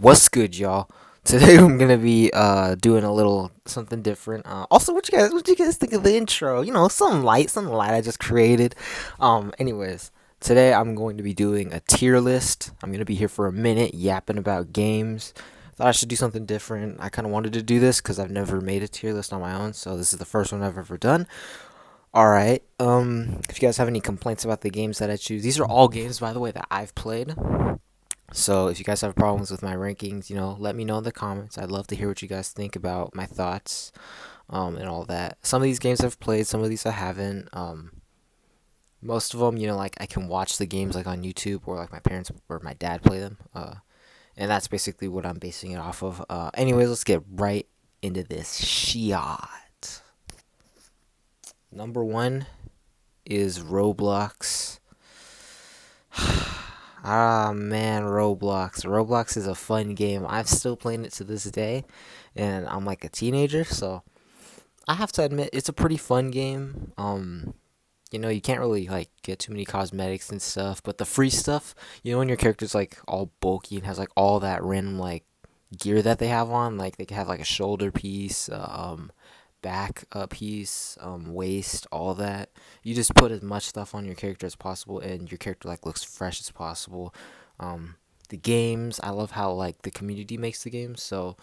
What's good, y'all? Today I'm gonna be doing a little something different. Also, what you guys think of the intro? Something light I just created. Anyways, today I'm going to be doing a tier list. I'm gonna be here for a minute yapping about games. Thought I should do something different. I kind of wanted to do this because I've never made a tier list on my own, so this is the first one I've ever done. All right. If you guys have any complaints about the games that I choose, these are all games, by the way, that I've played. So if you guys have problems with my rankings, let me know in the comments. I'd love to hear what you guys think about my thoughts, and all that. Some of these games I've played, some of these I haven't. Most of them, like I can watch the games like on YouTube or like my parents or my dad play them. And that's basically what I'm basing it off of. Anyways, let's get right into this shot. Number one is Roblox. Ah man, Roblox. Roblox is a fun game. I'm still playing it to this day, and I'm like a teenager, so I have to admit it's a pretty fun game. You can't really like get too many cosmetics and stuff, but the free stuff, when your character's like all bulky and has like all that random like gear that they have on, like they can have like a shoulder piece, back piece, waist, all that. You just put as much stuff on your character as possible, and your character like looks fresh as possible. The games, I love how like the community makes the games. So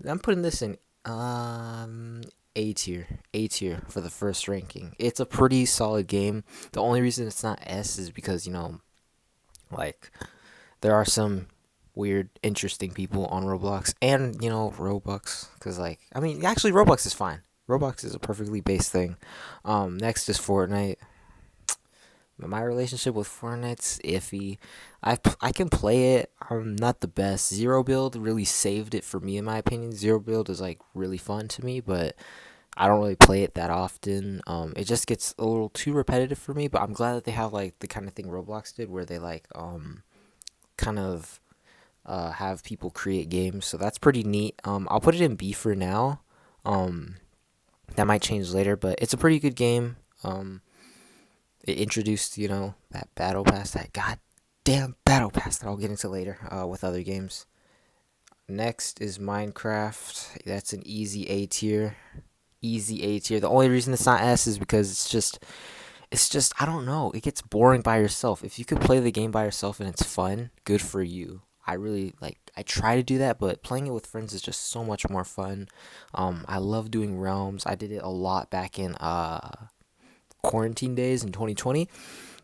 I'm putting this in A tier, A tier for the first ranking. It's a pretty solid game. The only reason it's not S is because like there are some weird, interesting people on Roblox and Robux. Because actually Roblox is fine. Roblox is a perfectly based thing. Next is Fortnite. My relationship with Fortnite's iffy. I can play it. I'm not the best. Zero Build really saved it for me, in my opinion. Zero Build is like really fun to me, but I don't really play it that often. It just gets a little too repetitive for me. But I'm glad that they have like the kind of thing Roblox did, where they like kind of have people create games. So that's pretty neat. I'll put it in B for now. Um, that might change later, but it's a pretty good game. It introduced, that battle pass, that goddamn battle pass that I'll get into later with other games. Next is Minecraft. That's an easy A tier. Easy A tier. The only reason it's not S is because it's just I don't know. It gets boring by yourself. If you could play the game by yourself and it's fun, good for you. I really I try to do that, but playing it with friends is just so much more fun. I love doing realms. I did it a lot back in quarantine days in 2020.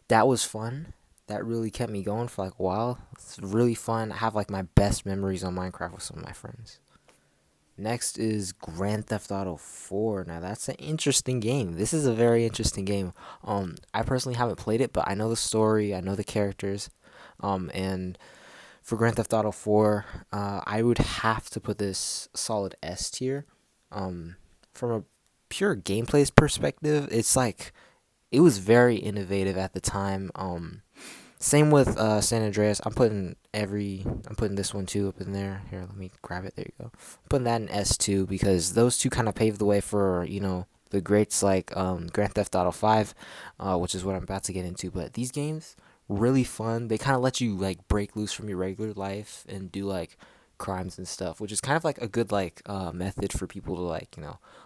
That was fun. That really kept me going for like a while. It's really fun. I have like my best memories on Minecraft with some of my friends. Next is Grand Theft Auto 4. Now that's an interesting game. This is a very interesting game. I personally haven't played it, but I know the story. I know the characters. And for Grand Theft Auto 4, I would have to put this solid S tier. From a pure gameplay perspective, it's like it was very innovative at the time. Same with San Andreas. I'm putting this one too up in there. Here, let me grab it. There you go. I'm putting that in S2 because those two kind of paved the way for the greats like Grand Theft Auto 5, which is what I'm about to get into. But these games really fun. They kind of let you like break loose from your regular life and do like crimes and stuff, which is kind of like a good like method for people to like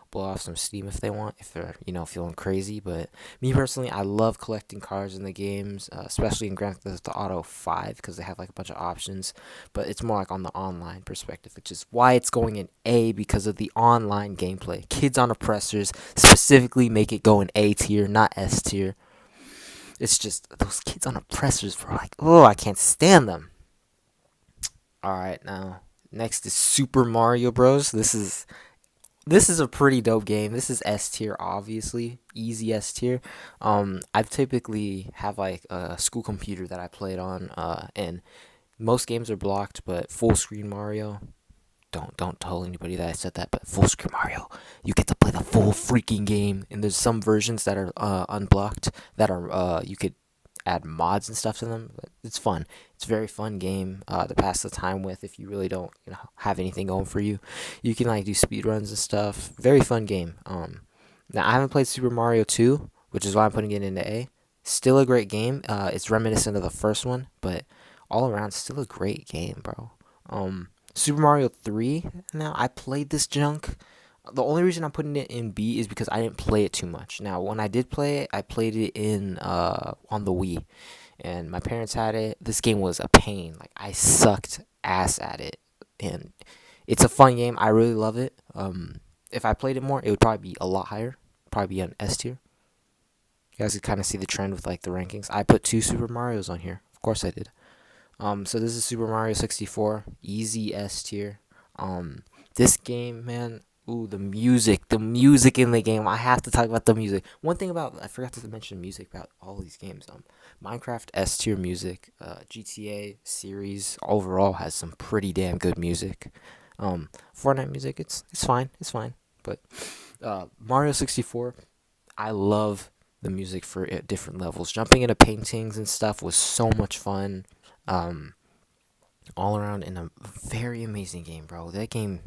blow off some steam if they want, if they're feeling crazy. But me personally, I love collecting cars in the games, especially in Grand Theft Auto 5 because they have like a bunch of options. But it's more like on the online perspective, which is why it's going in A because of the online gameplay. Kids on Oppressors specifically make it go in A tier, not S tier. It's just those kids on Oppressors, bro. Like, oh, I can't stand them. All right, now next is Super Mario Bros. This is a pretty dope game. This is S tier, obviously, easy S tier. I typically have like a school computer that I play it on, and most games are blocked, but full screen Mario. Don't tell anybody that I said that, but full screen Mario, you get to play the full freaking game. And there's some versions that are unblocked that are you could add mods and stuff to them. But it's fun. It's a very fun game to pass the time with if you really don't have anything going for you. You can like do speed runs and stuff. Very fun game. Now I haven't played Super Mario 2, which is why I'm putting it into A. Still a great game. It's reminiscent of the first one, but all around still a great game, bro. Super Mario 3. Now I played this junk. The only reason I'm putting it in B is because I didn't play it too much. Now when I did play it, I played it in on the Wii, and my parents had it. This game was a pain. Like I sucked ass at it, and it's a fun game. I really love it. If I played it more, it would probably be a lot higher. Probably be an S tier. You guys can kind of see the trend with like the rankings. I put two Super Mario's on here. Of course I did. So this is Super Mario 64, easy S tier. This game, man. Ooh, the music in the game. I have to talk about the music. One thing about I forgot to mention music about all these games. Minecraft S tier music. GTA series overall has some pretty damn good music. Fortnite music, it's fine, it's fine. But Mario 64, I love the music for different levels. Jumping into paintings and stuff was so much fun. Um, all around in a very amazing game, bro. That game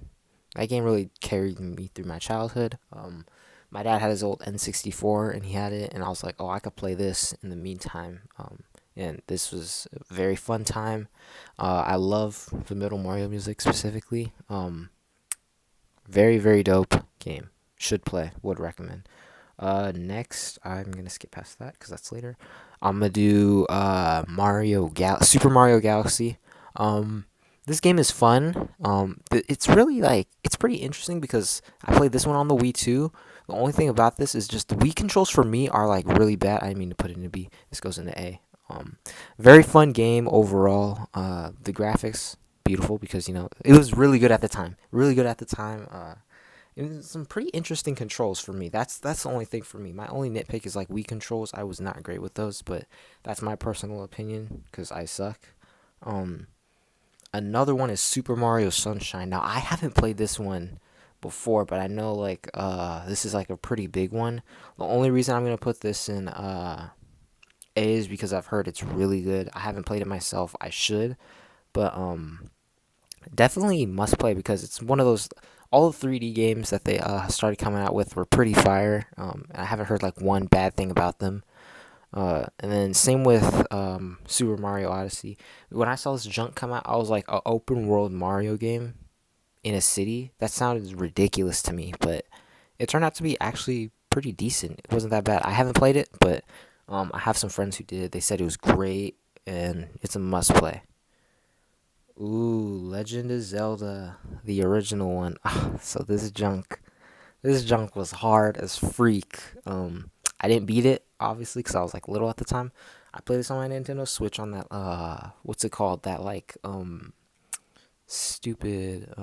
really carried me through my childhood. My dad had his old N64 and he had it, and I was like, oh, I could play this in the meantime. And this was a very fun time. I love the Middle Mario music specifically. Very very dope game. Should play. Would recommend. Next, I'm gonna skip past that because that's later. I'm gonna do Super Mario Galaxy. Um, this game is fun. It's really like it's pretty interesting because I played this one on the Wii too. The only thing about this is just the Wii controls for me are like really bad. I didn't mean to put it in a B. This goes into A. Very fun game overall. The graphics beautiful because it was really good at the time. Really good at the time. And some pretty interesting controls for me. That's the only thing for me. My only nitpick is like Wii controls. I was not great with those, but that's my personal opinion because I suck. Um, Another one is Super Mario Sunshine. Now I haven't played this one before, but I know like this is like a pretty big one. The only reason I'm gonna put this in A is because I've heard it's really good. I haven't played it myself. I should, but definitely must play because it's one of those all the 3D games that they started coming out with were pretty fire. I haven't heard like one bad thing about them. And then same with Super Mario Odyssey. When I saw this junk come out, I was like, an open world Mario game in a city? That sounded ridiculous to me, but it turned out to be actually pretty decent. It wasn't that bad. I haven't played it, but I have some friends who did. They said it was great, and it's a must play. Ooh, Legend of Zelda, the original one. So this junk was hard as freak. I didn't beat it obviously because I was like little at the time. I played this on my Nintendo Switch on that what's it called? That like stupid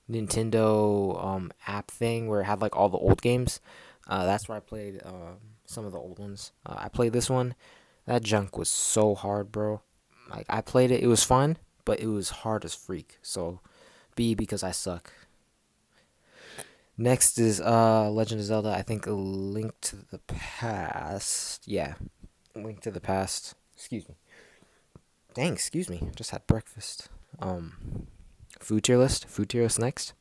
Nintendo app thing where it had like all the old games. That's where I played some of the old ones. I played this one. That junk was so hard, bro. Like I played it, it was fun, but it was hard as freak. So B because I suck. Next is Legend of Zelda. I think A Link to the Past. Yeah, A Link to the Past. Excuse me. Dang, excuse me. Just had breakfast. Food tier list. Food tier list next.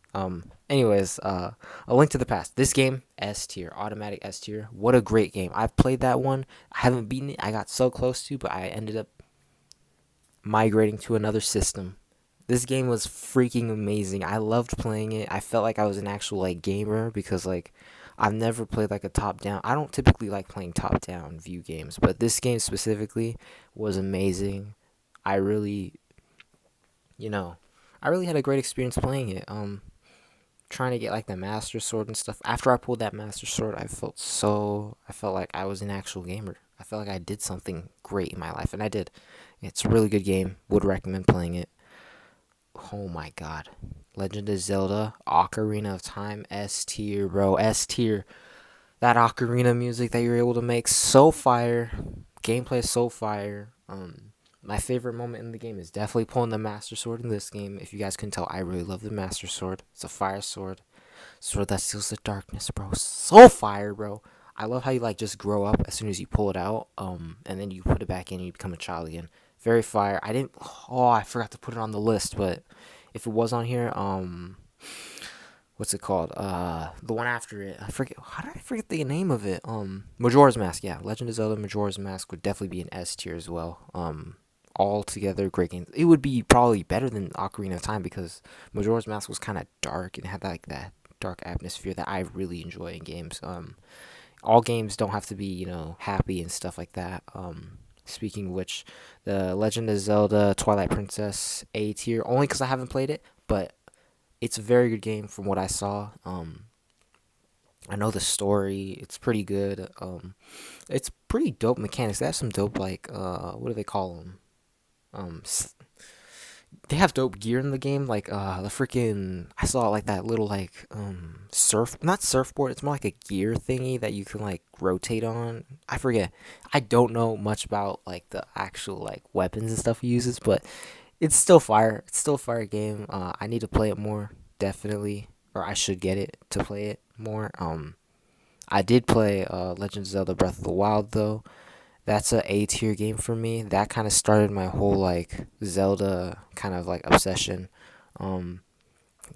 Anyways, A Link to the Past. This game S tier, automatic S tier. What a great game. I've played that one. I haven't beaten it. I got so close to, but I ended up migrating to another system. This game was freaking amazing. I loved playing it. I felt like I was an actual like gamer because like I've never played like a top down. I don't typically like playing top down view games, but this game specifically was amazing. I really, you know, I really had a great experience playing it. Trying to get like the master sword and stuff. After I pulled that master sword, I felt like I was an actual gamer. I felt like I did something great in my life, and I did. It's a really good game. Would recommend playing it. Oh my god. Legend of Zelda, Ocarina of Time, S tier, bro. S tier. That ocarina music that you're able to make, so fire. Gameplay is so fire. My favorite moment in the game is definitely pulling the Master Sword in this game. If you guys can tell, I really love the Master Sword. It's a fire sword. Sword that seals the darkness, bro. So fire, bro. I love how you like just grow up as soon as you pull it out. And then you put it back in and you become a child again. Very fire. I didn't. Oh, I forgot to put it on the list, but if it was on here, what's it called? The one after it. I forget. How did I forget the name of it? Majora's Mask. Yeah, Legend of Zelda Majora's Mask would definitely be an S tier as well. all together great games. It would be probably better than Ocarina of Time because Majora's Mask was kind of dark and had like that dark atmosphere that I really enjoy in games. All games don't have to be happy and stuff like that. Speaking of which, the Legend of Zelda Twilight Princess A tier only because I haven't played it, but it's a very good game from what I saw. I know the story; it's pretty good. It's pretty dope mechanics. They have some dope like what do they call them? Um, they have dope gear in the game, like the freaking I saw like that little like not surfboard, it's more like a gear thingy that you can like rotate on. I forget. I don't know much about like the actual like weapons and stuff he uses, but it's still fire. It's still a fire game. I need to play it more, definitely, or I should get it to play it more. I did play Legend of Zelda Breath of the Wild though. That's a tier game for me. That kind of started my whole like Zelda kind of like obsession. Um,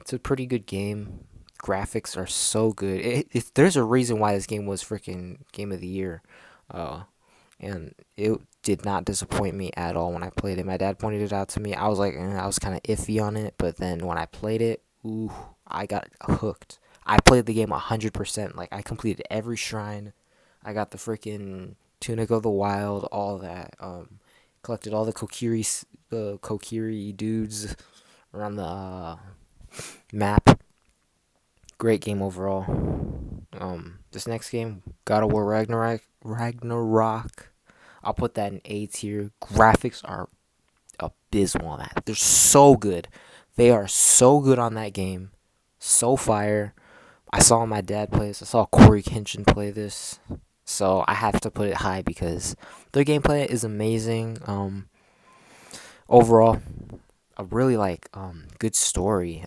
it's a pretty good game. Graphics are so good. There's a reason why this game was freaking game of the year, uh, and it did not disappoint me at all when I played it. My dad pointed it out to me. I was like, I was kind of iffy on it, but then when I played it, ooh, I got hooked. I played the game 100%. Like I completed every shrine. I got the freaking Tunic of the Wild, all that. Collected all the Kokiri dudes around the map. Great game overall. This next game, God of War Ragnarok. I'll put that in A tier. Graphics are abysmal on that. They're so good. They are so good on that game. So fire. I saw my dad play this. I saw Corey Kenshin play this. So I have to put it high because their gameplay is amazing. Overall, a really like good story.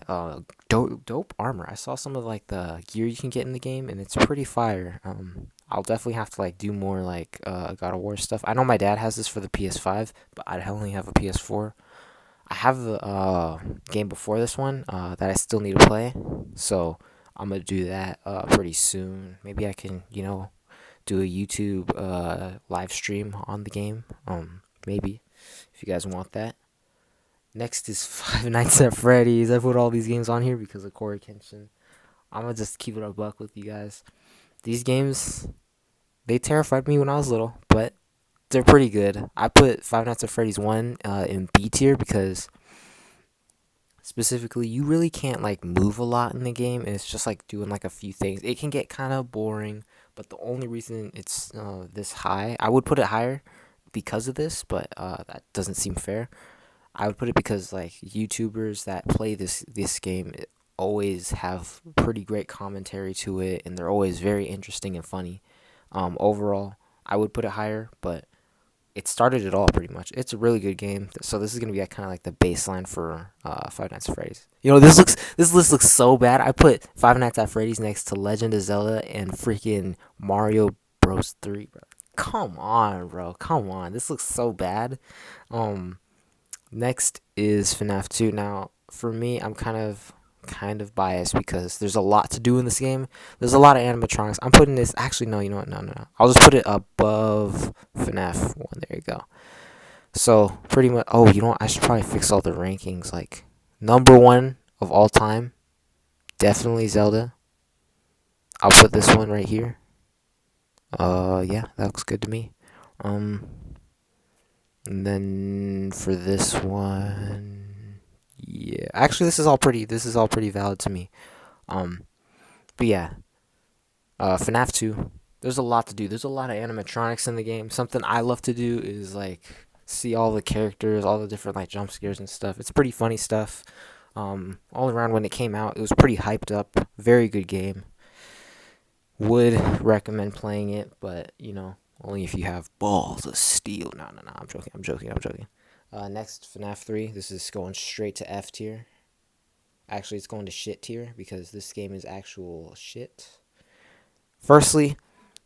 Dope armor. I saw some of like the gear you can get in the game, and it's pretty fire. I'll definitely have to like do more like God of War stuff. I know my dad has this for the PS5, but I only have a PS4. I have the game before this one that I still need to play, so I'm gonna do that pretty soon. Maybe I can do a YouTube live stream on the game. Maybe if you guys want that. Next is Five Nights at Freddy's. I put all these games on here because of Corey Kenshin. I'm gonna just keep it a buck with you guys. These games, they terrified me when I was little, but they're pretty good. I put Five Nights at Freddy's 1 in B tier because specifically you really can't like move a lot in the game, and it's just like doing like a few things. It can get kind of boring, but the only reason it's this high, I would put it higher because of this, but that doesn't seem fair. I would put it because like YouTubers that play this game always have pretty great commentary to it, and they're always very interesting and funny. Overall, I would put it higher, but it started it all pretty much. It's a really good game. So this is gonna be kind of like the baseline for Five Nights at Freddy's. This list looks so bad. I put Five Nights at Freddy's next to Legend of Zelda and freaking Mario Bros 3, bro. Come on, bro. Come on. This looks so bad. Next is FNAF 2. Now, for me, I'm kind of biased because there's a lot to do in this game. There's a lot of animatronics. I'm putting this actually no, you know what? No. I'll just put it above FNAF 1. There you go. So, pretty much you know what? I should probably fix all the rankings like number 1 of all time, definitely Zelda. I'll put this one right here. Yeah, that looks good to me. And then for this one, yeah, actually this is all pretty valid to me. But yeah, FNAF 2. There's a lot to do. There's a lot of animatronics in the game. Something I love to do is like see all the characters, all the different like jump scares and stuff. It's pretty funny stuff. All around when it came out, it was pretty hyped up. Very good game. Would recommend playing it, but only if you have balls of steel. No. I'm joking. Next, FNAF 3. This is going straight to F tier. Actually, it's going to shit tier because this game is actual shit. Firstly,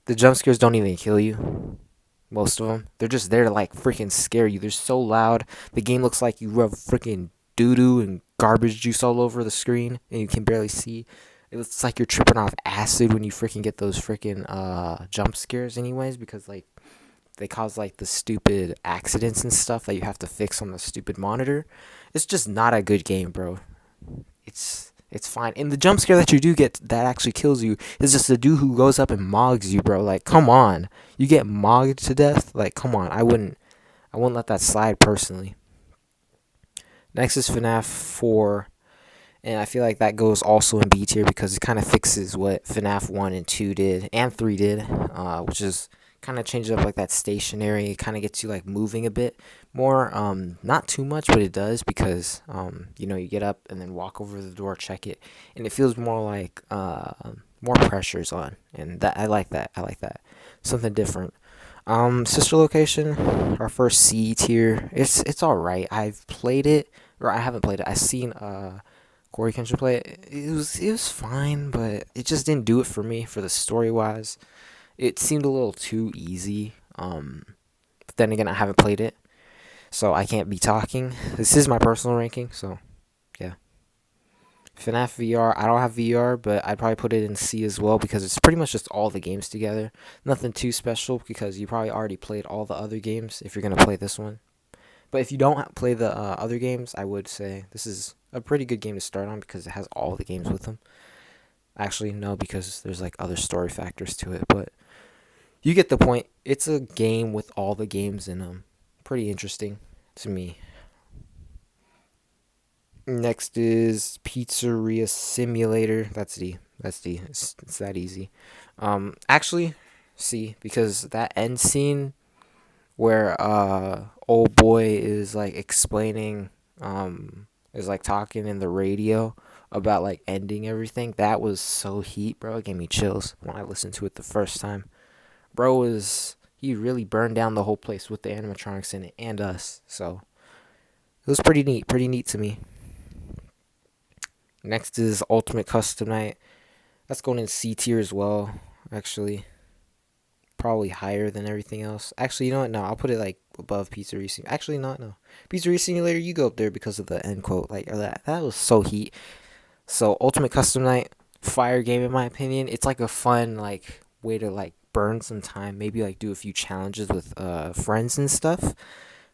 the jump scares don't even kill you. Most of them. They're just there to like freaking scare you. They're so loud. The game looks like you rub freaking doo-doo and garbage juice all over the screen and you can barely see. It looks like you're tripping off acid when you freaking get those freaking jump scares anyways, because like they cause like the stupid accidents and stuff that you have to fix on the stupid monitor. It's just not a good game, bro. It's fine. And the jump scare that you do get that actually kills you is just the dude who goes up and mogs you, bro. Like, come on. You get mogged to death? Like, come on. I wouldn't let that slide personally. Next is FNAF 4. And I feel like that goes also in B tier because it kind of fixes what FNAF 1 and 2 did and 3 did, which is kind of changes up like that stationary. It kind of gets you like moving a bit more. Not too much, but it does because, you get up and then walk over the door, check it, and it feels more like more pressure's on. And that I like that. I like that. Something different. Sister Location, our first C tier. It's all right. I've played it, or I haven't played it. I've seen Corey Kenshin play it. It was fine, but it just didn't do it for me for the story wise. It seemed a little too easy. But then again, I haven't played it, so I can't be talking. This is my personal ranking, so yeah. FNAF VR, I don't have VR, but I'd probably put it in C as well because it's pretty much just all the games together. Nothing too special because you probably already played all the other games if you're gonna play this one. But if you don't play the other games, I would say this is a pretty good game to start on because it has all the games with them. Actually, no, because there's like other story factors to it, but you get the point. It's a game with all the games in them. Pretty interesting to me. Next is Pizzeria Simulator. That's D. That's D. It's that easy. Actually, C, because that end scene where old boy is like explaining is like talking in the radio about like ending everything. That was so heat, bro. It gave me chills when I listened to it the first time. Bro was he really burned down the whole place with the animatronics in it and us. So it was pretty neat to me. Next is Ultimate Custom Night. That's going in C tier as well, actually. Probably higher than everything else. Actually, you know what? No, I'll put it like above Pizzeria Simulator. Actually, not no. Pizzeria Simulator, you go up there because of the end quote. Like or that was so heat. So Ultimate Custom Night, fire game in my opinion. It's like a fun like way to like burn some time. Maybe like do a few challenges with friends and stuff.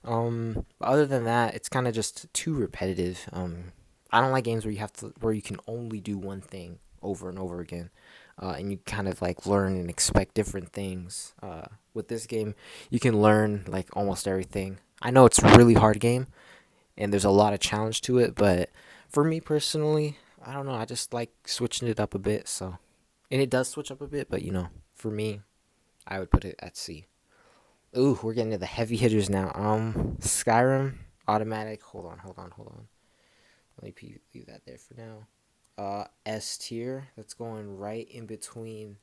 But other than that, it's kind of just too repetitive. I don't like games where you can only do one thing over and over again, and you kind of like learn and expect different things. With this game, you can learn like almost everything. I know it's a really hard game, and there's a lot of challenge to it, but for me personally, I don't know. I just like switching it up a bit. So, and it does switch up a bit, but for me, I would put it at C. Ooh, we're getting to the heavy hitters now. Skyrim, automatic. Hold on. Let me leave that there for now. S tier. That's going right in between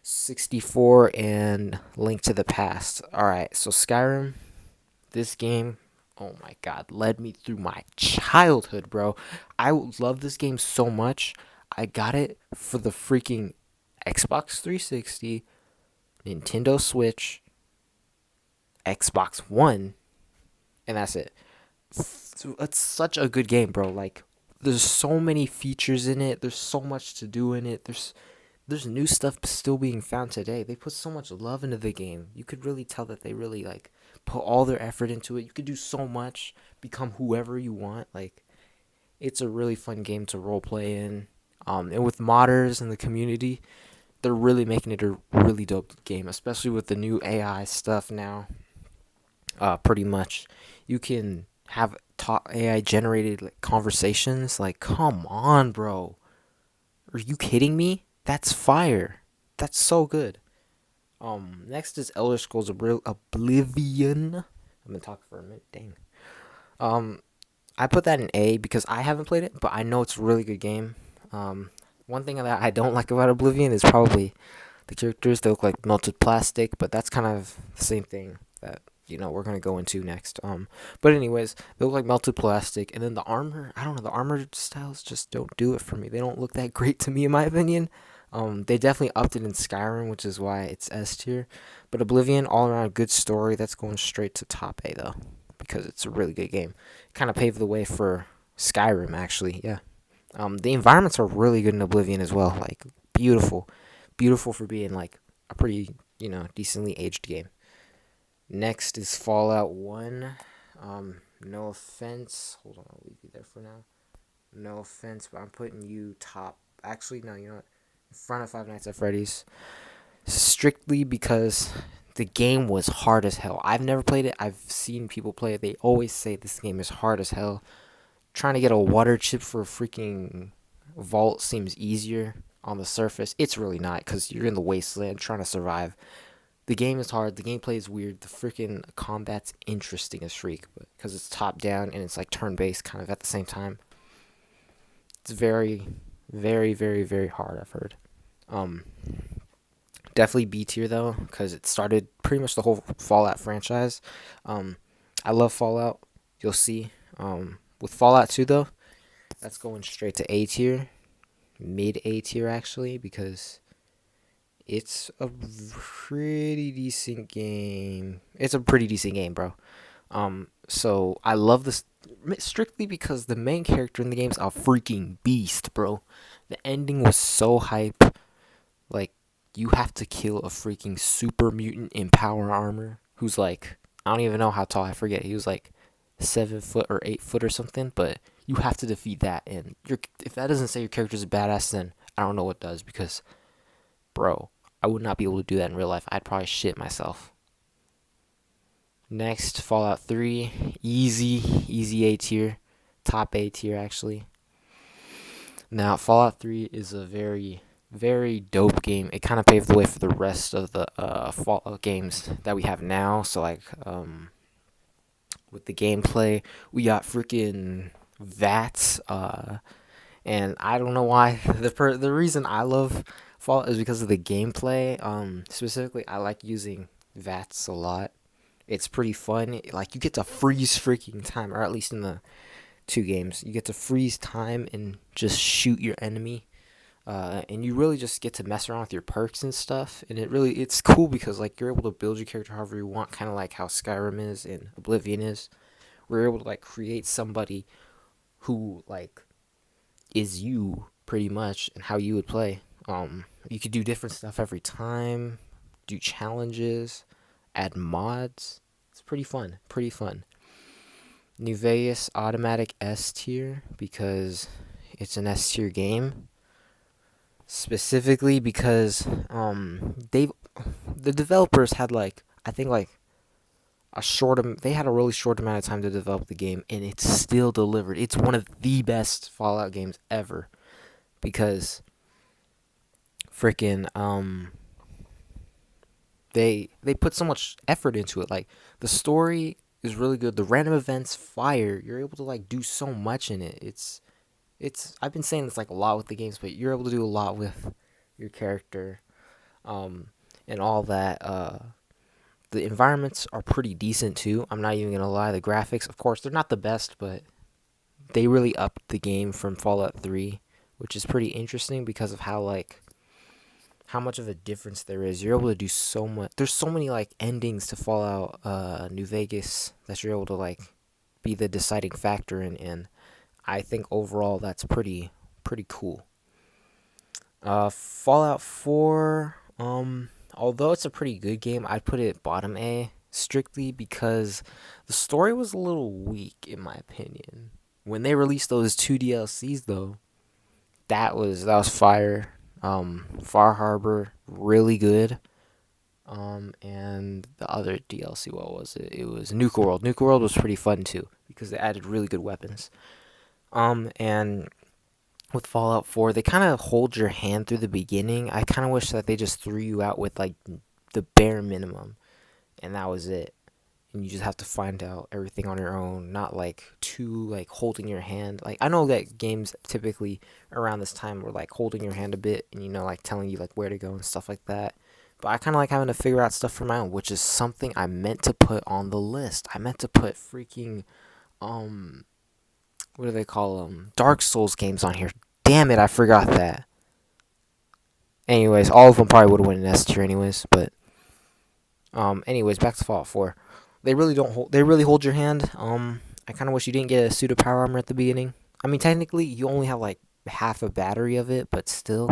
64 and Link to the Past. All right, so Skyrim, this game, oh my god, led me through my childhood, bro. I love this game so much. I got it for the freaking Xbox 360, Nintendo Switch, Xbox One, and that's it. It's such a good game, bro. Like, there's so many features in it. There's so much to do in it. There's new stuff still being found today. They put so much love into the game. You could really tell that they really like put all their effort into it. You could do so much, become whoever you want. Like, it's a really fun game to role play in. And with modders and the community, they're really making it a really dope game, especially with the new AI stuff now. Pretty much, you can have top AI generated like conversations. Like, come on, bro. Are you kidding me? That's fire. That's so good. Next is Elder Scrolls Oblivion. I've been talking for a minute. Dang. I put that in A because I haven't played it, but I know it's a really good game. One thing that I don't like about Oblivion is probably the characters. They look like melted plastic, but that's kind of the same thing that we're gonna go into next. But anyways, they look like melted plastic, and then the armor. I don't know. The armor styles just don't do it for me. They don't look that great to me, in my opinion. They definitely upped it in Skyrim, which is why it's S tier. But Oblivion, all around good story. That's going straight to top A though, because it's a really good game. Kind of paved the way for Skyrim, actually. Yeah. The environments are really good in Oblivion as well. Like beautiful for being like a pretty decently aged game. Next is Fallout 1. No offense. Hold on, I'll leave you there for now. No offense, but I'm putting you top. Actually, no, you know what? In front of Five Nights at Freddy's. Strictly because the game was hard as hell. I've never played it. I've seen people play it. They always say this game is hard as hell. Trying to get a water chip for a freaking vault seems easier on the surface. It's really not because you're in the wasteland trying to survive. The game is hard. The gameplay is weird. The freaking combat's interesting as freak, but because it's top down and it's like turn based kind of at the same time. It's very, very, very, very hard. I've heard. Um, Definitely B tier though, because it started pretty much the whole Fallout franchise. Um, I love Fallout. You'll see. With Fallout 2 though, that's going straight to A tier, mid A tier actually, because it's a pretty decent game. It's a pretty decent game, bro. So I love this strictly because the main character in the game's a freaking beast, bro. The ending was so hype. Like, you have to kill a freaking super mutant in power armor who's like, I don't even know how tall. I forget. He was like 7 foot or 8 foot or something. But you have to defeat that, and if that doesn't say your character's a badass, then I don't know what does. Because, bro, I would not be able to do that in real life. I'd probably shit myself. Next, Fallout 3, easy A tier, top A tier actually. Now, Fallout 3 is a very, very dope game. It kind of paved the way for the rest of the Fallout games that we have now. So, like, with the gameplay, we got freaking VATS. And I don't know why. The reason I love Fallout is because of the gameplay. Specifically, I like using VATS a lot. It's pretty fun. Like, you get to freeze freaking time, or at least in the two games, you get to freeze time and just shoot your enemy. And you really just get to mess around with your perks and stuff. And it's cool because like you're able to build your character however you want, kind of like how Skyrim is and Oblivion is. We're able to like create somebody who like is you pretty much and how you would play. You could do different stuff every time, do challenges, add mods. It's pretty fun. Pretty fun. New Vegas automatic S tier because it's an S tier game. Specifically because the developers had like I think like they had a really short amount of time to develop the game and it's still delivered. It's one of the best Fallout games ever because freaking they put so much effort into it. Like the story is really good. The random events fire. You're able to like do so much in it. It's I've been saying this like a lot with the games, but you're able to do a lot with your character, and all that. The environments are pretty decent too. I'm not even gonna lie. The graphics, of course, they're not the best, but they really upped the game from Fallout 3, which is pretty interesting because of how much of a difference there is. You're able to do so much. There's so many like endings to Fallout New Vegas that you're able to like be the deciding factor in, and I think overall that's pretty cool. Fallout 4, although it's a pretty good game, I'd put it bottom A strictly because the story was a little weak in my opinion. When they released those two DLCs though, that was fire. Far Harbor, really good. And the other DLC, what was it? It was Nuka World. Nuka World was pretty fun too because they added really good weapons. And with Fallout 4, they kind of hold your hand through the beginning. I kind of wish that they just threw you out with like the bare minimum, and that was it. And you just have to find out everything on your own, not like too like holding your hand. Like I know that games typically around this time were like holding your hand a bit, and like telling you like where to go and stuff like that. But I kind of like having to figure out stuff for my own, which is something I meant to put on the list. I meant to put freaking um what do they call them? Dark Souls games on here. Damn it, I forgot that. Anyways, all of them probably would have went in S tier anyways, but anyways, back to Fallout 4. They really hold your hand. I kind of wish you didn't get a suit of power armor at the beginning. I mean, technically you only have like half a battery of it, but still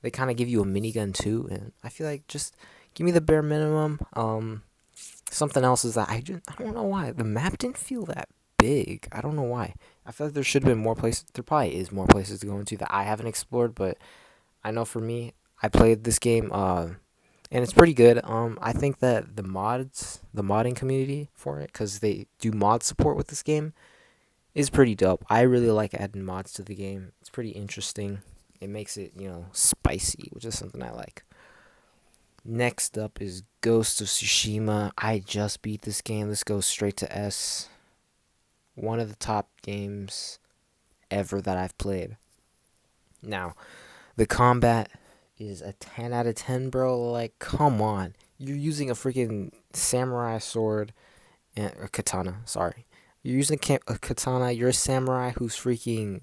they kind of give you a minigun too, and I feel like just give me the bare minimum. Something else is that I don't know why the map didn't feel that big. I don't know why. I feel like there should have been more places. There probably is more places to go into that I haven't explored, but I know for me, I played this game, and it's pretty good. I think that the modding community for it, because they do mod support with this game, is pretty dope. I really like adding mods to the game. It's pretty interesting. It makes it, spicy, which is something I like. Next up is Ghost of Tsushima. I just beat this game. This goes straight to S. One of the top games ever that I've played. Now, the combat is a 10 out of 10, bro. Like, come on. You're using a freaking samurai sword and a katana, sorry. You're using a katana. You're a samurai who's freaking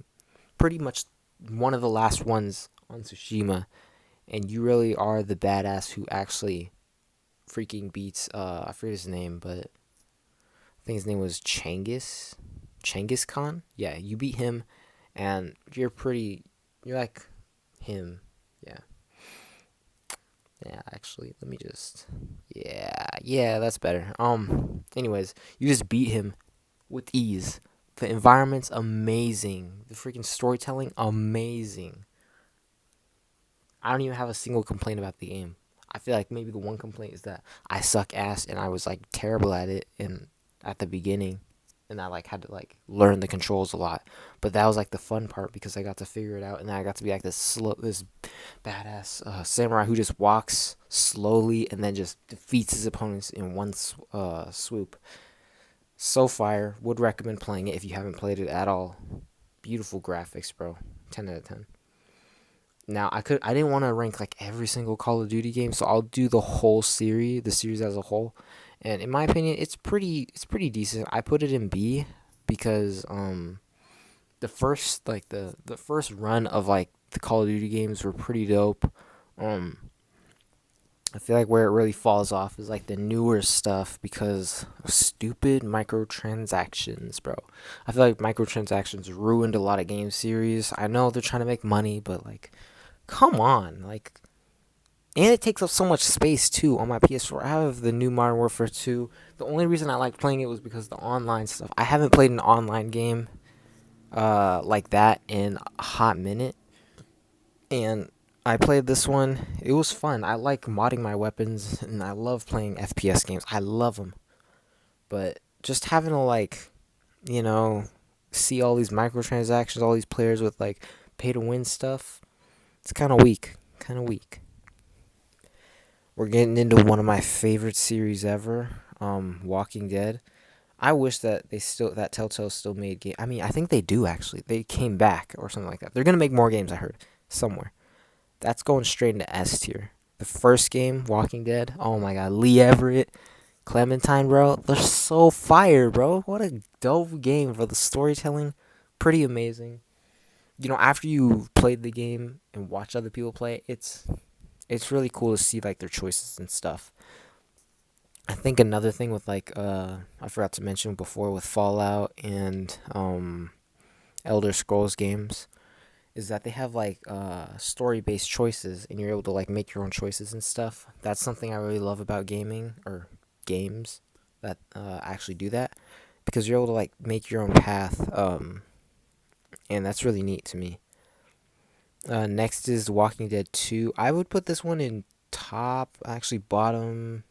pretty much one of the last ones on Tsushima, and you really are the badass who actually freaking beats I forget his name, but I think his name was Chengiz Khan. Yeah, you beat him, and you're like him. Yeah. Yeah, actually, let me just. Yeah, that's better. Anyways, you just beat him with ease. The environment's amazing. The freaking storytelling, amazing. I don't even have a single complaint about the game. I feel like maybe the one complaint is that I suck ass and I was like terrible at it in at the beginning, and I like had to like learn the controls a lot. But that was like the fun part because I got to figure it out, and then I got to be like this badass samurai who just walks slowly and then just defeats his opponents in one swoop. So fire. Would recommend playing it if you haven't played it at all. Beautiful graphics, bro. 10 out of 10. Now I didn't want to rank like every single Call of Duty game, so I'll do the series as a whole. And in my opinion, it's pretty decent. I put it in B because the first the first run of like the Call of Duty games were pretty dope. Um I feel like where it really falls off is like the newer stuff because of stupid microtransactions, bro. I feel like microtransactions ruined a lot of game series. I know they're trying to make money, but like come on, like, and it takes up so much space too on my PS4. I have the new Modern Warfare 2. The only reason I like playing it was because of the online stuff. I haven't played an online game like that in a hot minute, and I played this one. It was fun. I like modding my weapons, and I love playing FPS games. I love them, but just having to like, you know, see all these microtransactions, all these players with like pay to win stuff. It's kind of weak. Kind of weak. We're getting into one of my favorite series ever, Walking Dead. I wish that Telltale still made game. I mean, I think they do actually. They came back or something like that. They're gonna make more games. I heard somewhere. That's going straight into S tier. The first game, Walking Dead. Oh my God, Lee Everett, Clementine, bro. They're so fire, bro. What a dope game for the storytelling. Pretty amazing. After you played the game and watch other people play, it's really cool to see like their choices and stuff. I think another thing with like I forgot to mention before with Fallout and Elder Scrolls games is that they have like story based choices and you're able to like make your own choices and stuff. That's something I really love about gaming or games that actually do that because you're able to like make your own path and that's really neat to me. Next is Walking Dead 2. I would put this one in top, actually bottom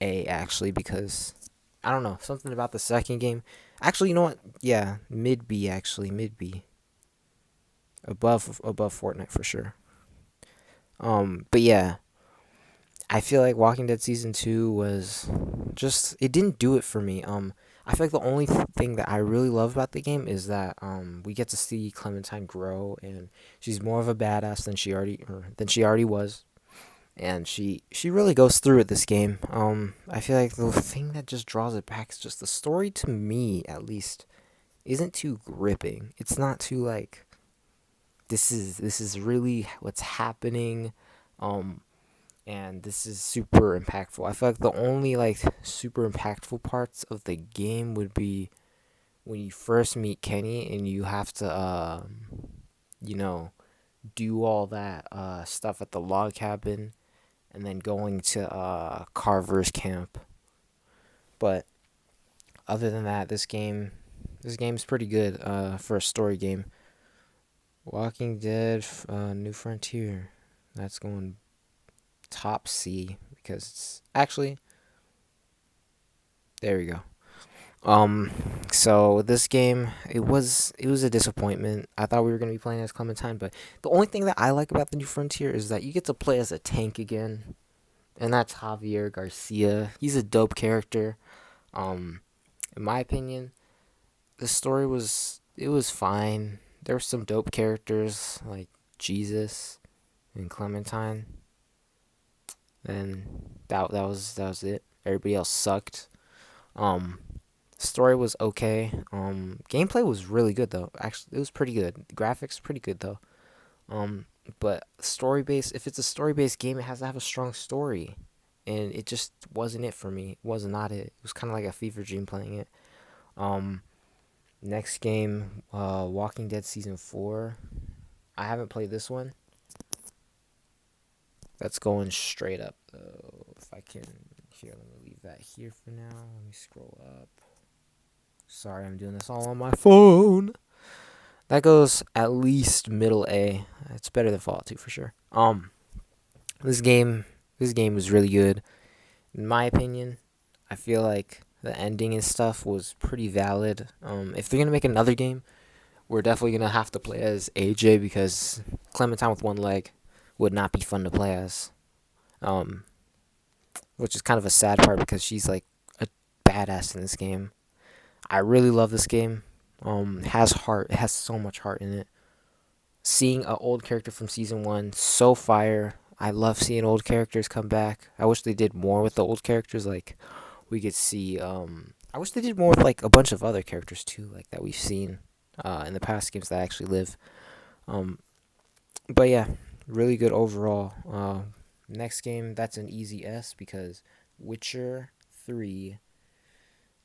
A actually because I don't know, something about the second game. Actually, you know what? Yeah, mid B actually, mid B. Above Fortnite for sure. But yeah, I feel like Walking Dead season 2 was just it didn't do it for me. I feel like the only thing that I really love about the game is that we get to see Clementine grow and she's more of a badass than she already was. And she really goes through it this game. I feel like the thing that just draws it back is just the story to me at least isn't too gripping. It's not too like this is really what's happening. Um and this is super impactful. I feel like the only like super impactful parts of the game would be when you first meet Kenny and you have to you know do all that stuff at the log cabin and then going to Carver's camp. But other than that, this game's pretty good for a story game. Walking Dead, New Frontier. That's going top C because it's actually there we go. Um, so this game, it was a disappointment. I thought we were gonna be playing as Clementine, but the only thing that I like about the New Frontier is that you get to play as a tank again, and that's Javier Garcia. He's a dope character. Um, in my opinion, the story was fine. There were some dope characters like Jesus and Clementine, and that was it. Everybody else sucked. Um, Story was okay. Gameplay was really good though. Actually, it was pretty good. Graphics pretty good though. Um, but story based, if it's a story based game, it has to have a strong story, and it just wasn't it for me. It was not it. It was kind of like a fever dream playing it. Um, Next game, Walking Dead season 4. I haven't played this one. That's going straight up though. If I can, here, let me leave that here for now. Let me scroll up. Sorry, I'm doing this all on my phone. That goes at least middle A. It's better than Fallout 2 for sure. This game, this game was really good. In my opinion, I feel like the ending and stuff was pretty valid. If they're gonna make another game, we're definitely gonna have to play as AJ because Clementine with one leg would not be fun to play as. Um, which is kind of a sad part because she's like a badass in this game. I really love this game. It has heart. It has so much heart in it. Seeing an old character from season 1, so fire. I love seeing old characters come back. I wish they did more with the old characters. Like we could see. I wish they did more with like a bunch of other characters too, like that we've seen in the past games that actually live. Um, but yeah, really good overall. Next game, that's an easy S because Witcher 3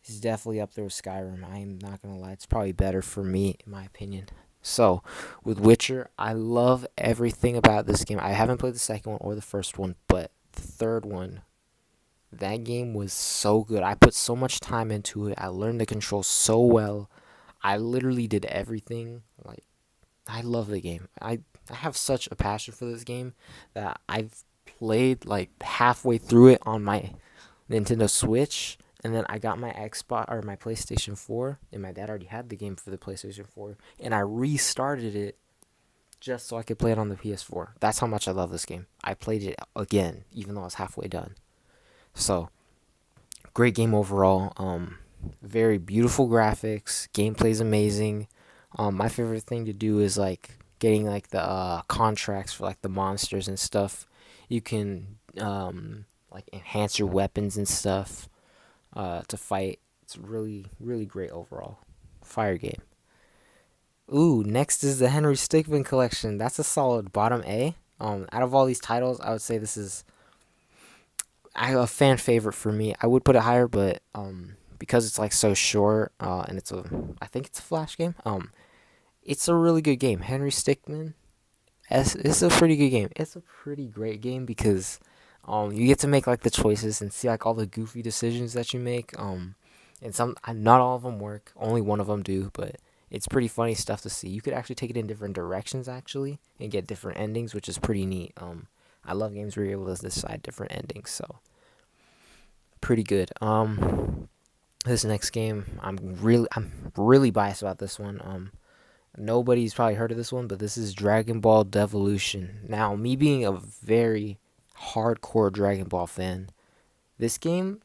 is definitely up there with Skyrim. I'm not gonna lie, it's probably better for me in my opinion. So, with Witcher, I love everything about this game. I haven't played the second one or the first one, but the third one, that game was so good. I put so much time into it. I learned the controls so well. I literally did everything. Like, I love the game. I have such a passion for this game that I've played like halfway through it on my Nintendo Switch, and then I got my Xbox or my PlayStation 4, and my dad already had the game for the PlayStation 4, and I restarted it just so I could play it on the PS4. That's how much I love this game. I played it again, even though I was halfway done. So, great game overall. Very beautiful graphics. Gameplay's amazing. My favorite thing to do is like getting like the contracts for like the monsters and stuff. You can like enhance your weapons and stuff to fight. It's really, really great overall. Fire game. Ooh, next is the Henry Stickmin collection. That's a solid bottom A. Out of all these titles, I would say this is a fan favorite for me. I would put it higher, but because it's like so short, and I think it's a flash game. It's a really good game. Henry Stickmin, it's a pretty good game. It's a pretty great game because you get to make like the choices and see like all the goofy decisions that you make. And some not all of them work. Only one of them do, but it's pretty funny stuff to see. You could actually take it in different directions actually and get different endings, which is pretty neat. I love games where you're able to decide different endings, so pretty good. This next game, I'm really biased about this one. Nobody's probably heard of this one, but this is Dragon Ball Devolution. Now, me being a very hardcore Dragon Ball fan, this game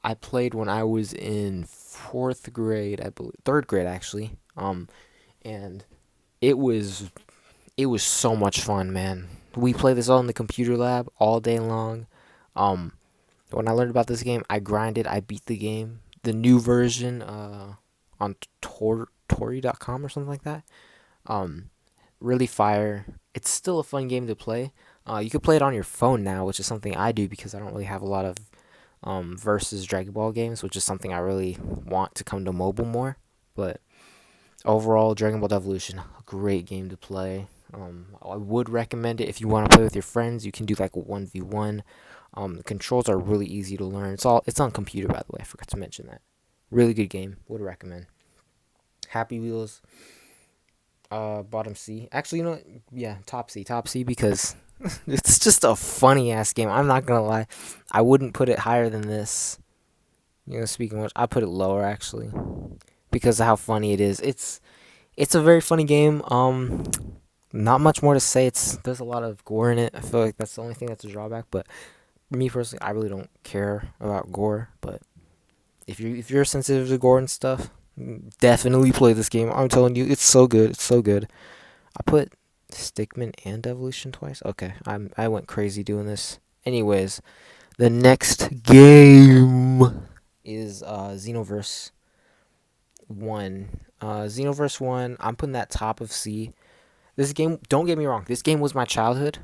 I played when I was in fourth grade, I believe, third grade actually. And it was so much fun, man. We played this all in the computer lab all day long. Um, when I learned about this game, I grinded. I beat the game. The new version on Tori.com or something like that. Um, Really fire. It's still a fun game to play. You could play it on your phone now, which is something I do because I don't really have a lot of versus Dragon Ball games, which is something I really want to come to mobile more. But overall, Dragon Ball Evolution, a great game to play. I would recommend it if you want to play with your friends. You can do like a 1v1. The controls are really easy to learn. It's on computer, by the way. I forgot to mention that. Really good game. Would recommend. Happy Wheels, bottom C. Actually, you know what? Yeah, top C. Top C because it's just a funny ass game. I'm not gonna lie. I wouldn't put it higher than this. Speaking of which, I put it lower actually because of how funny it is. It's a very funny game. Not much more to say. There's a lot of gore in it. I feel like that's the only thing that's a drawback. But me personally, I really don't care about gore. But if you're sensitive to gore and stuff, definitely play this game. I'm telling you, it's so good. It's so good. I put Stickman and Devolution twice. Okay, I went crazy doing this. Anyways, the next game is Xenoverse 1. Xenoverse 1, I'm putting that top of C. This game, don't get me wrong, this game was my childhood,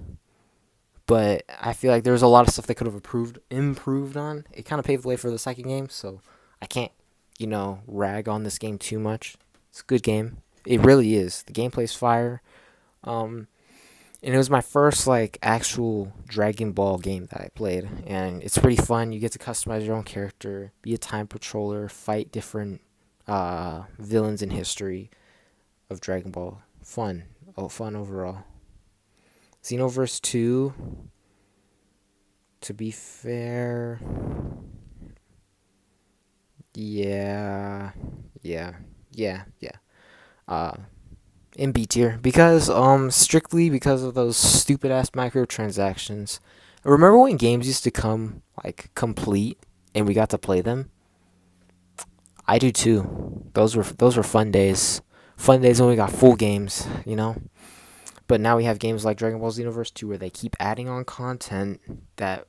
but I feel like there's a lot of stuff they could have improved on. It kind of paved the way for the second game, so I can't, rag on this game too much. It's a good game. It really is. The gameplay's fire. And it was my first like actual Dragon Ball game that I played, and it's pretty fun. You get to customize your own character, be a time patroller, fight different villains in history of Dragon Ball. Fun. Oh, fun overall. Xenoverse 2, to be fair, yeah, yeah. Uh, in B tier because strictly because of those stupid ass microtransactions. Remember when games used to come like complete and we got to play them? I do too. Those were fun days. Fun days when we got full games. But now we have games like Dragon Ball Xenoverse 2 where they keep adding on content that,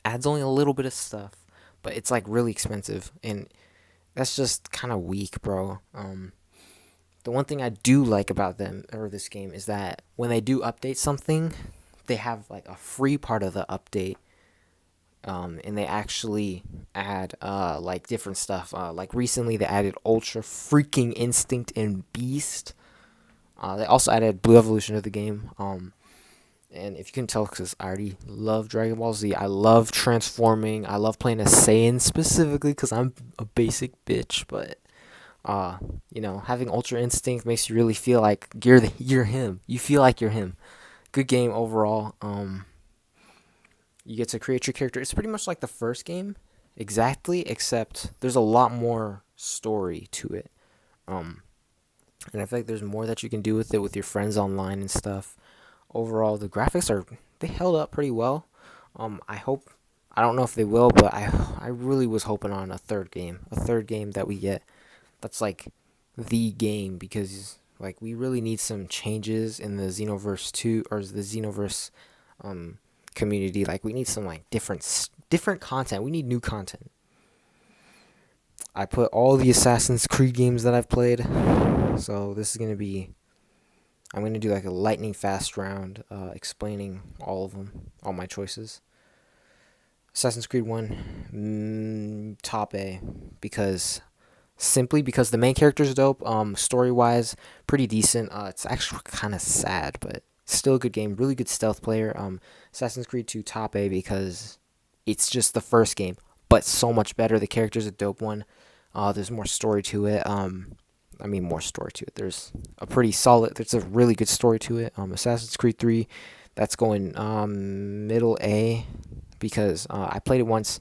adds only a little bit of stuff, but it's like really expensive and that's just kind of weak, bro. The one thing I do like about them or this game is that when they do update something, they have like a free part of the update, and they actually add like different stuff. Like recently they added Ultra Freaking Instinct and Beast. They also added Blue Evolution to the game. And if you can tell, because I already love Dragon Ball Z, I love transforming. I love playing as Saiyan specifically because I'm a basic bitch, but having Ultra Instinct makes you really feel like you're him. You feel like you're him. Good game overall. You get to create your character. It's pretty much like the first game, exactly, except there's a lot more story to it. And I feel like there's more that you can do with it with your friends online and stuff. Overall, the graphics they held up pretty well. I don't know if they will, but I really was hoping on a third game that we get that's like the game because like we really need some changes in the Xenoverse 2 or the Xenoverse community. Like we need some like different content. We need new content. I put all the Assassin's Creed games that I've played. So this is I'm gonna do like a lightning fast round, explaining all of them, all my choices. Assassin's Creed 1, top A, simply because the main character is dope. Story wise, pretty decent. It's actually kind of sad, but still a good game. Really good stealth player. Assassin's Creed 2, top A because it's just the first game, but so much better. The character's a dope one. There's more story to it. More story to it. There's a really good story to it. Assassin's Creed 3, that's going middle A because I played it once.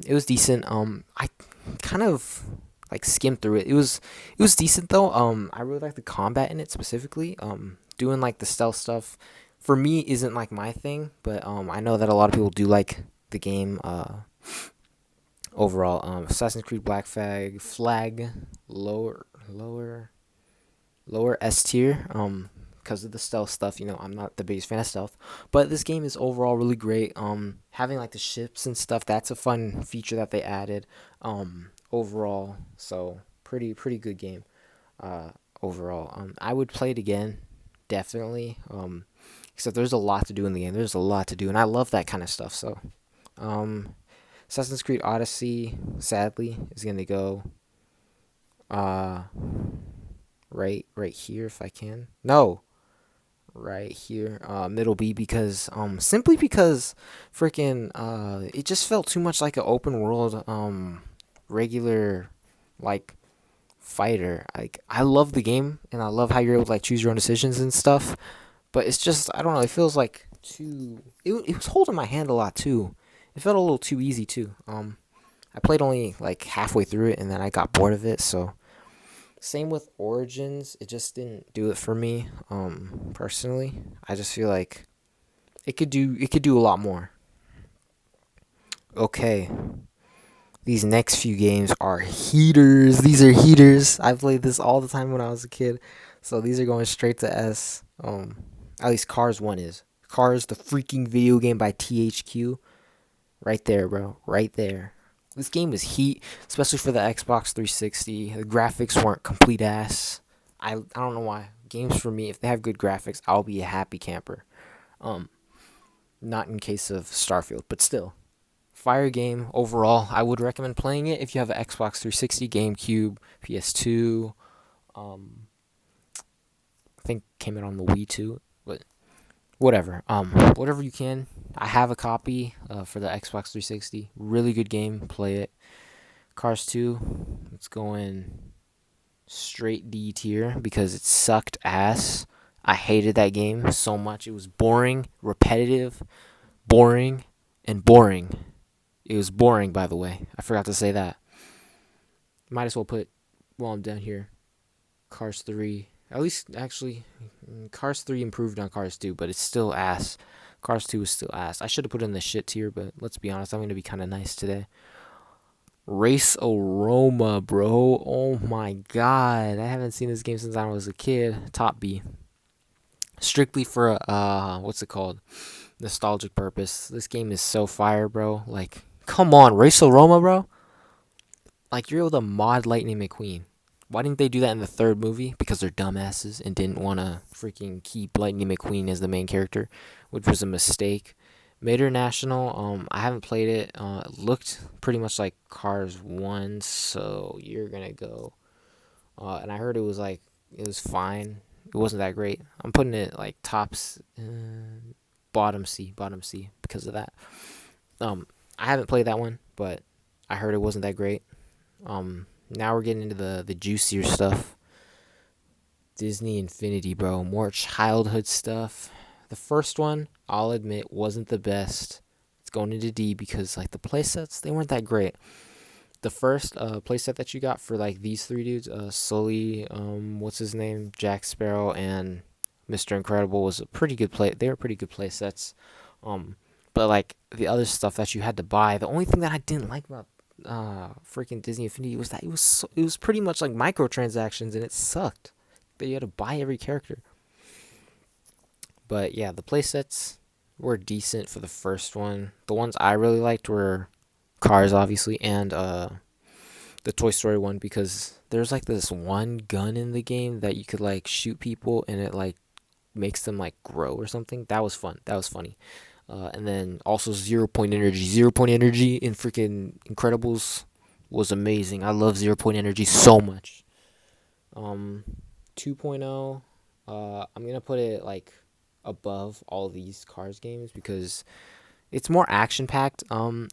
It was decent. I kind of like skimmed through it. It was decent though. I really like the combat in it specifically. Doing like the stealth stuff for me isn't like my thing, but I know that a lot of people do like the game. Overall, Assassin's Creed Black Flag lower S tier. Because of the stealth stuff, I'm not the biggest fan of stealth, but this game is overall really great. Having like the ships and stuff, that's a fun feature that they added. Overall, so pretty good game. Overall, I would play it again, definitely. Except there's a lot to do in the game. There's a lot to do, and I love that kind of stuff. So, Assassin's Creed Odyssey, sadly, is gonna go right here if I can. No, right here, middle B, because simply because freaking it just felt too much like an open world regular like fighter. Like I love the game and I love how you're able to like choose your own decisions and stuff, but it's just I don't know, it feels like too it was holding my hand a lot too. It felt a little too easy too. I played only like halfway through it and then I got bored of it, so same with Origins, it just didn't do it for me. Personally, I just feel like it could do a lot more. Okay, these next few games are heaters. These are heaters. I played this all the time when I was a kid, so these are going straight to S. At least Cars One is. Cars, the freaking video game by THQ, right there, bro, right there. This game is heat, especially for the Xbox 360. The graphics weren't complete ass. I don't know why. Games for me, if they have good graphics, I'll be a happy camper. Um, Not in case of Starfield, but still. Fire game overall. I would recommend playing it if you have an Xbox 360, GameCube, PS2. Um, I think came out on the Wii too, but whatever. Whatever you can. I have a copy for the Xbox 360. Really good game. Play it. Cars 2. It's going straight D tier because it sucked ass. I hated that game so much. It was boring, repetitive, boring, and boring. It was boring, by the way. I forgot to say that. Might as well put, while I'm down here, Cars 3. At least, actually, Cars 3 improved on Cars 2, but it's still ass. Cars 2 is still ass. I should have put it in the shit tier, but let's be honest, I'm going to be kind of nice today. Race Aroma, bro. Oh my god. I haven't seen this game since I was a kid. Top B. Strictly for, what's it called? Nostalgic purpose. This game is so fire, bro. Like, come on, Race Aroma, bro. Like, you're able to mod Lightning McQueen. Why didn't they do that in the third movie? Because they're dumbasses and didn't want to freaking keep Lightning McQueen as the main character, which was a mistake. Mater National, I haven't played it. It looked pretty much like Cars 1, so you're going to go. And I heard it was like, it was fine. It wasn't that great. I'm putting it like tops, bottom C, because of that. I haven't played that one, but I heard it wasn't that great. Now we're getting into the juicier stuff. Disney Infinity, bro. More childhood stuff. The first one, I'll admit, wasn't the best. It's going into D because like the playsets, they weren't that great. The first playset that you got for like these three dudes, Sully, what's his name, Jack Sparrow, and Mr. Incredible was a pretty good play. They were pretty good playsets. But like the other stuff that you had to buy, the only thing that I didn't like about freaking Disney Infinity was that it was pretty much like microtransactions and it sucked. That you had to buy every character. But yeah, the playsets were decent for the first one. The ones I really liked were Cars, obviously, and the Toy Story one because there's like this one gun in the game that you could like shoot people and it like makes them like grow or something. That was fun. That was funny. And then also 0 Point Energy. 0 Point Energy in freaking Incredibles was amazing. I love 0 Point Energy so much. 2.0, I'm going to put it like above all these Cars games because it's more action packed. I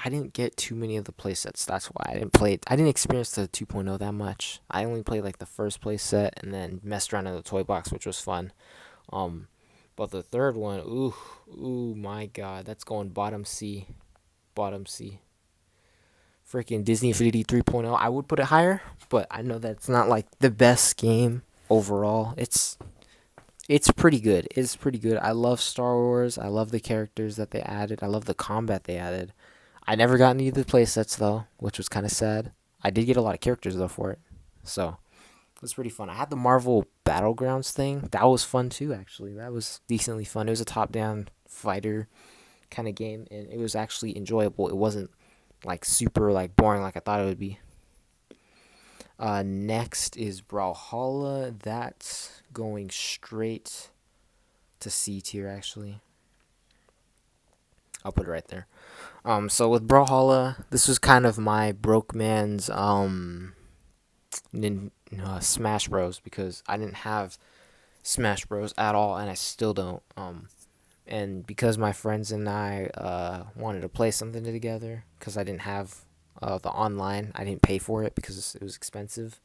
didn't get too many of the playsets. That's why I didn't play it. I didn't experience the 2.0 that much. I only played like the first playset and then messed around in the toy box, which was fun. But the third one, ooh, my god, that's going bottom C. Freaking Disney Infinity 3.0. I would put it higher, but I know that's not like the best game overall. It's pretty good. It's pretty good. I love Star Wars. I love the characters that they added. I love the combat they added. I never got any of the playsets though, which was kind of sad. I did get a lot of characters though for it, so it was pretty fun. I had the Marvel Battlegrounds thing. That was fun too, actually. That was decently fun. It was a top-down fighter kind of game, and it was actually enjoyable. It wasn't like super like boring like I thought it would be. Next is Brawlhalla. That's going straight to C tier, actually. I'll put it right there. So with Brawlhalla, this was kind of my broke man's Smash Bros. Because I didn't have Smash Bros. At all, and I still don't. And because my friends and I wanted to play something together, because I didn't have the online, I didn't pay for it because it was expensive.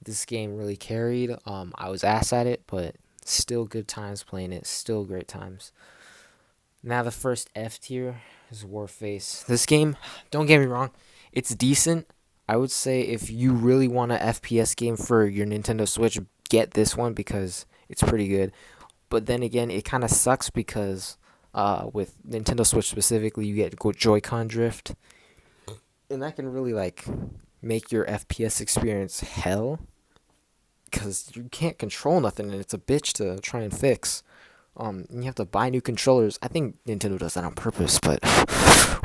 This game really carried. I was ass at it, but still good times playing it. Still great times. Now the first F tier is Warface. This game, don't get me wrong, it's decent. I would say if you really want an FPS game for your Nintendo Switch, get this one because it's pretty good. But then again, it kind of sucks because with Nintendo Switch specifically, you get Joy-Con drift, and that can really like make your FPS experience hell because you can't control nothing, and it's a bitch to try and fix. And you have to buy new controllers. I think Nintendo does that on purpose, but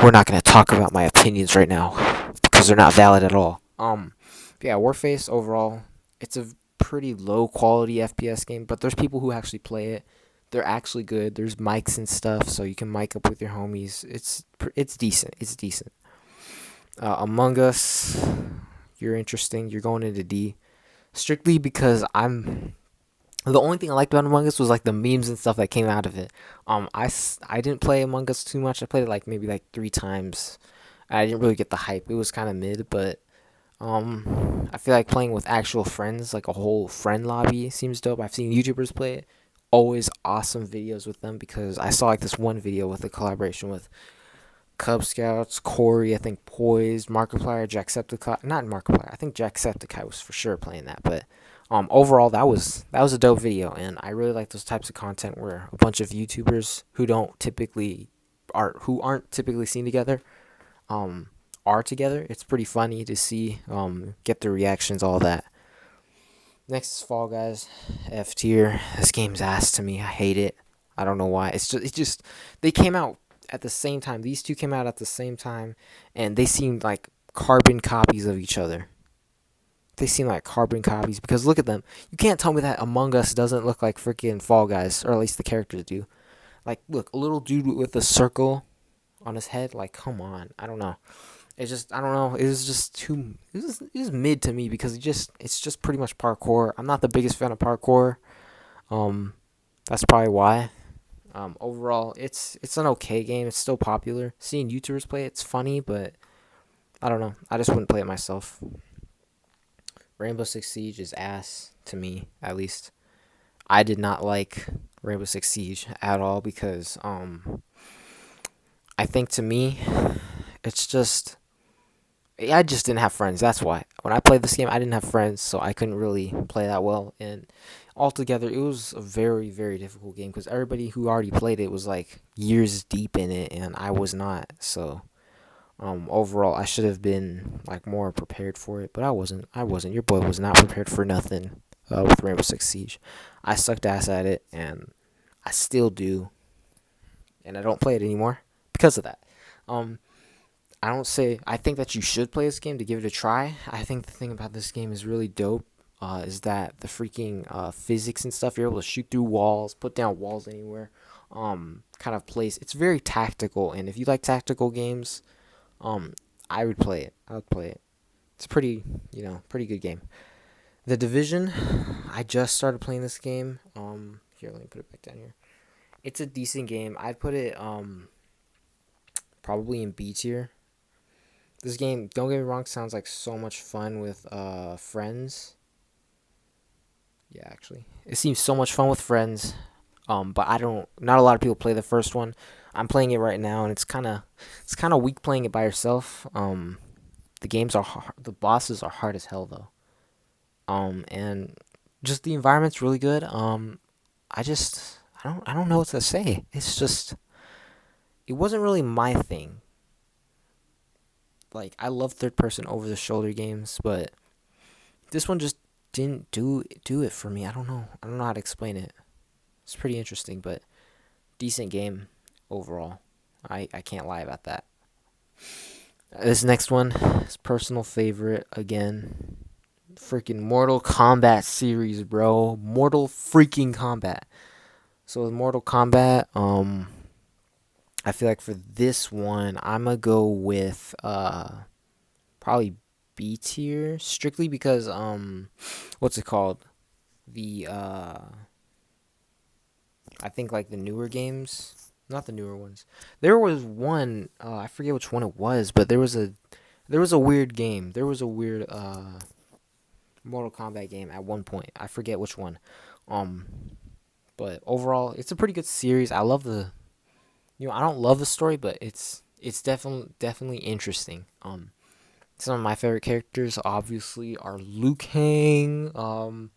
we're not gonna talk about my opinions right now because they're not valid at all. Yeah, Warface overall, it's a pretty low quality FPS game, but there's people who actually play it. They're actually good. There's mics and stuff, so you can mic up with your homies. It's decent. It's decent. Among Us, you're interesting. You're going into D strictly because I'm the only thing I liked about Among Us was like the memes and stuff that came out of it. I didn't play Among Us too much. I played it like maybe like 3 times. I didn't really get the hype. It was kind of mid, but I feel like playing with actual friends, like a whole friend lobby, seems dope. I've seen YouTubers play it. Always awesome videos with them because I saw like this one video with a collaboration with Cub Scouts, Corey, I think Poised, Markiplier, Jacksepticeye. Not Markiplier. I think Jacksepticeye was for sure playing that. But overall, that was a dope video, and I really like those types of content where a bunch of YouTubers who aren't typically seen together um, are together. It's pretty funny to see get the reactions, all that. Next is Fall Guys, F tier. This game's ass to me. I hate it. I don't know why. It's just they came out at the same time. These two came out at the same time, and they seemed like carbon copies of each other. They seem like carbon copies because look at them. You can't tell me that Among Us doesn't look like freaking Fall Guys, or at least the characters do. Like, look, a little dude with a circle on his head. Like, come on. I don't know. It's just I don't know. It was just too. It was mid to me because it's just pretty much parkour. I'm not the biggest fan of parkour. Um, that's probably why. Overall, it's an okay game. It's still popular. Seeing YouTubers play it's funny, but I don't know. I just wouldn't play it myself. Rainbow Six Siege is ass to me, at least. I did not like Rainbow Six Siege at all because I think to me it's just I just didn't have friends. That's why. When I played this game, I didn't have friends, so I couldn't really play that well. And altogether, it was a very, very difficult game because everybody who already played it was like years deep in it, and I was not. So, overall, I should have been like more prepared for it, but I wasn't. I wasn't. Your boy was not prepared for nothing with Rainbow Six Siege. I sucked ass at it, and I still do, and I don't play it anymore because of that. Um, I don't say I think that you should play this game to give it a try. I think the thing about this game is really dope. Is that the freaking physics and stuff? You're able to shoot through walls, put down walls anywhere. Kind of place. It's very tactical, and if you like tactical games, um, I would play it. I would play it. It's a pretty, pretty good game. The Division. I just started playing this game. Here, let me put it back down here. It's a decent game. I'd put it probably in B tier. This game, don't get me wrong, sounds like so much fun with friends. Yeah, actually, it seems so much fun with friends. But I don't. Not a lot of people play the first one. I'm playing it right now, and it's kind of weak playing it by yourself. The games are hard, the bosses are hard as hell though. And just the environment's really good. I don't know what to say. It's just it wasn't really my thing. Like I love third person over the shoulder games, but this one just didn't do it for me. I don't know. I don't know how to explain it. It's pretty interesting, but decent game overall. I can't lie about that. This next one is personal favorite again. Freaking Mortal Kombat series, bro. Mortal freaking Kombat. So with Mortal Kombat, I feel like for this one, I'm gonna go with probably B tier strictly because what's it called? The I think like the newer games, not the newer ones. There was one, I forget which one it was, but there was a weird game. There was a weird Mortal Kombat game at one point. I forget which one. Um but overall, it's a pretty good series. I love I don't love the story, but it's definitely interesting. Some of my favorite characters obviously are Liu Kang,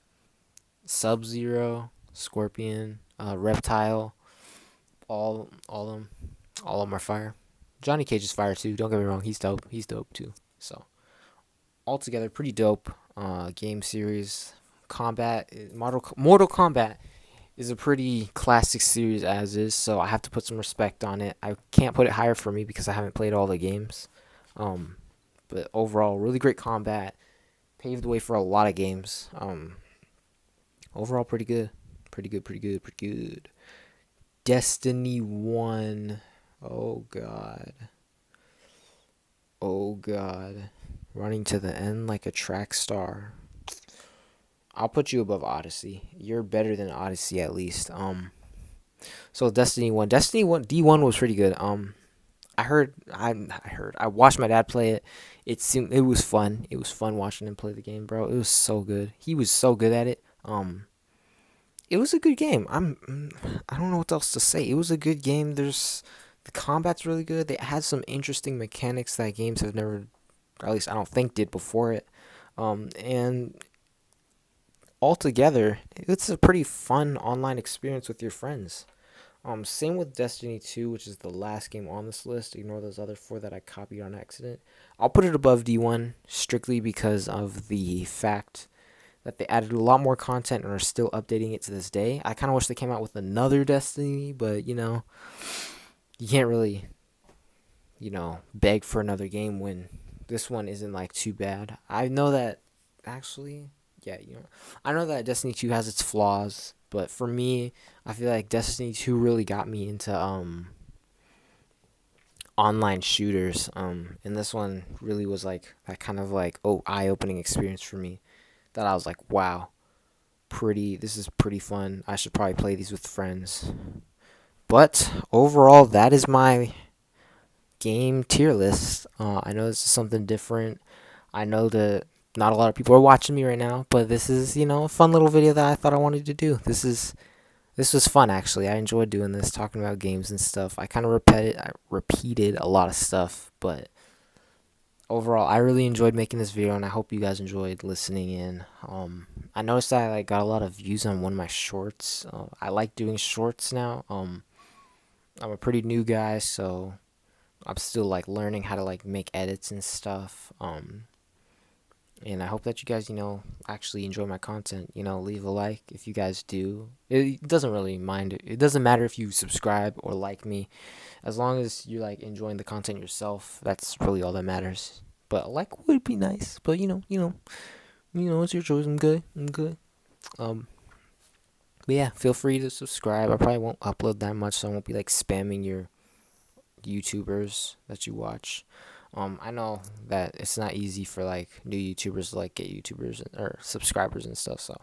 Sub Zero, Scorpion, Reptile. All of them, all of them are fire. Johnny Cage is fire too. Don't get me wrong, he's dope. He's dope too. So altogether, pretty dope. Game series. Mortal Kombat is a pretty classic series as is, so I have to put some respect on it. I can't put it higher for me because I haven't played all the games. Um, but overall, really great combat. Paved the way for a lot of games. Overall, pretty good. Pretty good, pretty good, pretty good. Destiny 1. Oh, God. Oh, God. Running to the end like a track star. I'll put you above Odyssey. You're better than Odyssey at least. So Destiny 1. Destiny 1 D1 was pretty good. I watched my dad play it. It was fun. It was fun watching him play the game, bro. It was so good. He was so good at it. It was a good game. I don't know what else to say. It was a good game. The combat's really good. They had some interesting mechanics that games have never, or at least I don't think did before it. And altogether, it's a pretty fun online experience with your friends. Same with Destiny 2, which is the last game on this list. Ignore those other four that I copied on accident. I'll put it above D1 strictly because of the fact that they added a lot more content and are still updating it to this day. I kind of wish they came out with another Destiny, but you can't really, beg for another game when this one isn't like too bad. I know that actually, yeah, I know that Destiny 2 has its flaws, but for me, I feel like Destiny 2 really got me into online shooters. And this one really was like that kind of like eye-opening experience for me that I was like, wow, this is pretty fun. I should probably play these with friends. But overall, that is my game tier list. I know this is something different. I know that not a lot of people are watching me right now, but this is, a fun little video that I thought I wanted to do. This was fun actually. I enjoyed doing this, talking about games and stuff. I kind of repeated a lot of stuff, but overall, I really enjoyed making this video, and I hope you guys enjoyed listening in. I noticed that I got a lot of views on one of my shorts. I like doing shorts now. I'm a pretty new guy, so I'm still like learning how to like make edits and stuff. And I hope that you guys, actually enjoy my content. Leave a like if you guys do. It doesn't really mind. It doesn't matter if you subscribe or like me, as long as you're like enjoying the content yourself. That's really all that matters. But a like would be nice. But it's your choice. I'm good. I'm good. But yeah, feel free to subscribe. I probably won't upload that much, so I won't be like spamming your YouTubers that you watch. I know that it's not easy for like new YouTubers to like get YouTubers or subscribers and stuff, so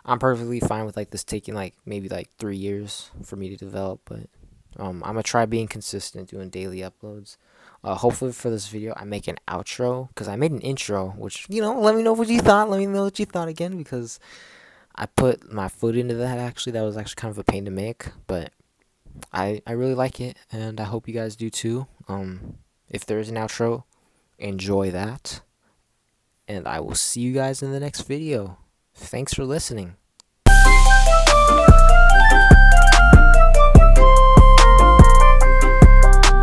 I'm perfectly fine with like this taking like maybe like 3 years for me to develop, but I'm gonna try being consistent, doing daily uploads. Hopefully for this video I make an outro, because I made an intro, which let me know what you thought. Let me know what you thought again, because I put my foot into that. Actually, that was actually kind of a pain to make, but I really like it, and I hope you guys do too. If there is an outro, enjoy that, and I will see you guys in the next video. Thanks for listening.